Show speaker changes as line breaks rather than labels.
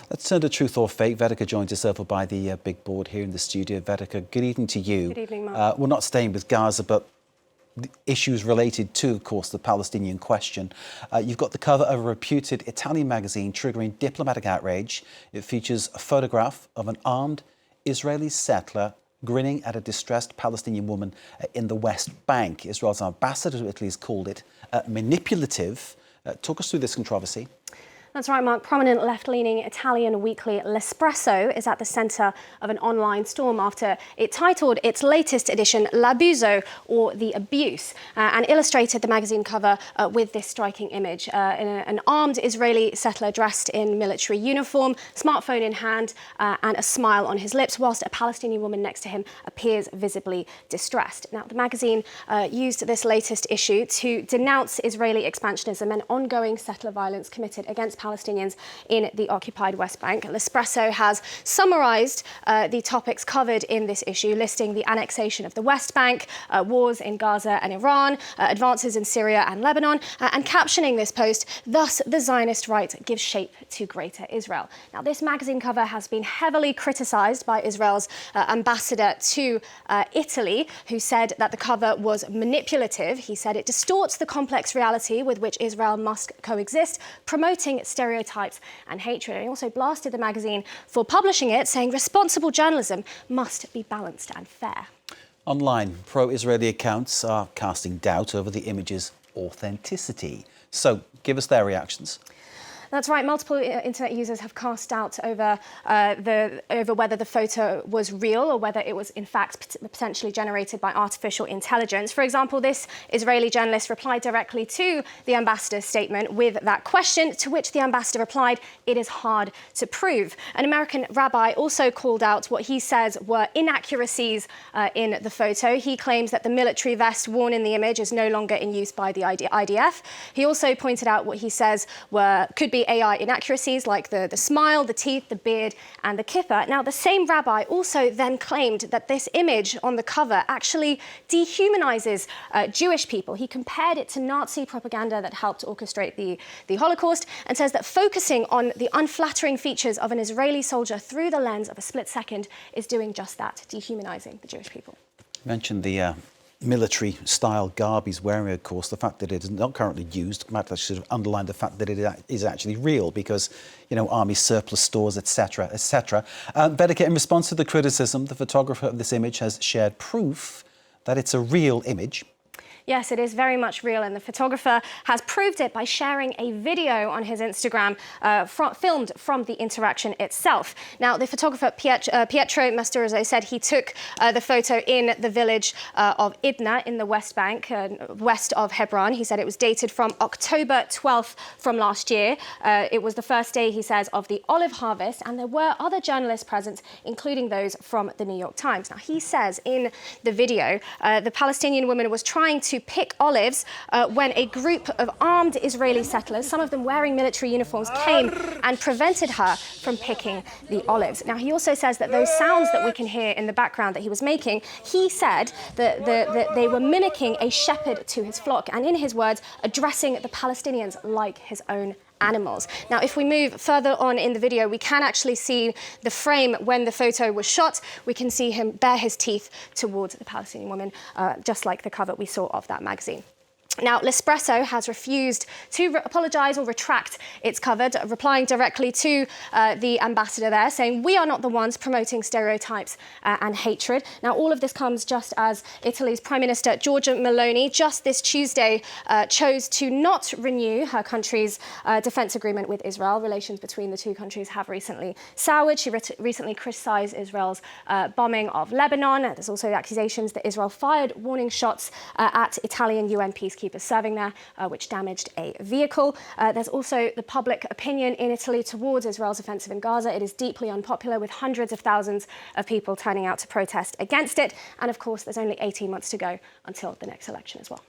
Let's turn to truth or fake. Vedika joins us over by the big board here in the studio. Vedika, good evening to you.
Good evening, Mark.
We're not staying with Gaza, but the issues related to, of course, the Palestinian question. You've got the cover of a reputed Italian magazine triggering diplomatic outrage. It features a photograph of an armed Israeli settler grinning at a distressed Palestinian woman in the West Bank. Israel's ambassador to Italy has called it manipulative. Talk us through this controversy.
That's right, Mark. Prominent left-leaning Italian weekly L'espresso is at the centre of an online storm after it titled its latest edition L'abuso, or The Abuse, and illustrated the magazine cover with this striking image. An armed Israeli settler dressed in military uniform, smartphone in hand, and a smile on his lips, whilst a Palestinian woman next to him appears visibly distressed. Now, the magazine used this latest issue to denounce Israeli expansionism and ongoing settler violence committed against Palestinians in the occupied West Bank. L'espresso has summarised the topics covered in this issue, listing the annexation of the West Bank, wars in Gaza and Iran, advances in Syria and Lebanon, and captioning this post, "Thus the Zionist right gives shape to Greater Israel." Now, this magazine cover has been heavily criticised by Israel's ambassador to Italy, who said that the cover was manipulative. He said it distorts the complex reality with which Israel must coexist, promoting stereotypes and hatred. And he also blasted the magazine for publishing it, saying responsible journalism must be balanced and fair.
Online, pro-Israeli accounts are casting doubt over the image's authenticity. So, give us their reactions.
That's right. Multiple internet users have cast doubt over whether the photo was real or whether it was in fact potentially generated by artificial intelligence. For example, this Israeli journalist replied directly to the ambassador's statement with that question, to which the ambassador replied, "It is hard to prove." An American rabbi also called out what he says were inaccuracies in the photo. He claims that the military vest worn in the image is no longer in use by the IDF. He also pointed out what he says could be AI inaccuracies like the smile, the teeth, the beard and the kippah. Now, the same rabbi also then claimed that this image on the cover actually dehumanizes Jewish people. He compared it to Nazi propaganda that helped orchestrate the Holocaust, and says that focusing on the unflattering features of an Israeli soldier through the lens of a split second is doing just that, dehumanizing the Jewish people.
You mentioned the military-style garb he's wearing, of course. The fact that it is not currently used might sort of underline the fact that it is actually real because, you know, army surplus stores, etc., etc. Vedika, in response to the criticism, the photographer of this image has shared proof that it's a real image.
Yes, it is very much real, and the photographer has proved it by sharing a video on his Instagram filmed from the interaction itself. Now, the photographer Pietro Mastroso said he took the photo in the village of Idna in the West Bank, west of Hebron. He said it was dated from October 12th from last year. It was the first day, he says, of the olive harvest, and there were other journalists present, including those from the New York Times. Now, he says in the video, the Palestinian woman was trying to pick olives when a group of armed Israeli settlers, some of them wearing military uniforms, came and prevented her from picking the olives. Now, he also says that those sounds that we can hear in the background that he was making, he said that they were mimicking a shepherd to his flock, and in his words, addressing the Palestinians like his own animals. Now, if we move further on in the video, we can actually see the frame when the photo was shot. We can see him bare his teeth towards the Palestinian woman, just like the cover we saw of that magazine. Now, L'espresso has refused to apologise or retract its cover, replying directly to the ambassador there, saying, "We are not the ones promoting stereotypes and hatred." Now, all of this comes just as Italy's Prime Minister Giorgia Meloni just this Tuesday chose to not renew her country's defence agreement with Israel. Relations between the two countries have recently soured. She recently criticised Israel's bombing of Lebanon. There's also accusations that Israel fired warning shots at Italian UN peacekeepers serving there, which damaged a vehicle. There's also the public opinion in Italy towards Israel's offensive in Gaza. It is deeply unpopular, with hundreds of thousands of people turning out to protest against it. And of course, there's only 18 months to go until the next election as well.